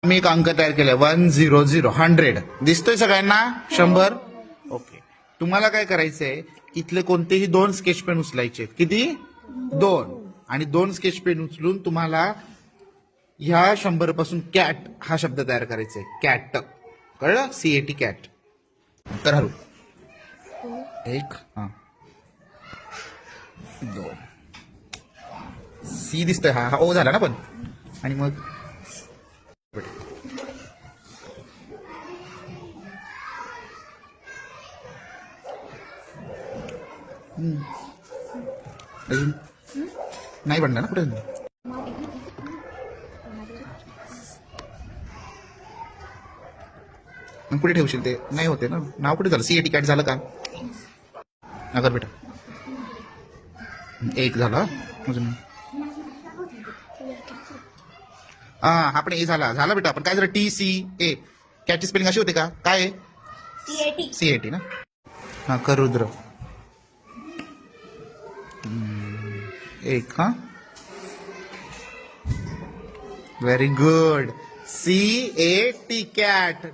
मी एक अंक तयार केलाय 100 100 दिसतोय सगळ्यांना 100. ओके, तुम्हाला काय करायचंय, इथले कोणतेही 2 स्केच पेन उचलायचे. किती? 2. आणि 2 स्केच पेन उचलून तुम्हाला ह्या 100 पासून कॅट हा शब्द तयार करायचा आहे. कॅट, कळलं? CAT cat. तर हळू 1 2 सी दिसतोय, हा ओ झाला ना पण. आणि मग अजून नाही बनणार ना कुठे. मग कुठे ठेवशील ते? नाही होते ना, नाव कुठे झालं? CAT कॅट झालं का? अगर बेटा 1 झाला. अजून हा पण ए झाला बेटा. पण काय झालं? TCA कॅटची स्पेलिंग अशी होते का? काय आहे? CAT ना. हा करुद्र 1. हा व्हेरी गुड. CAT cat.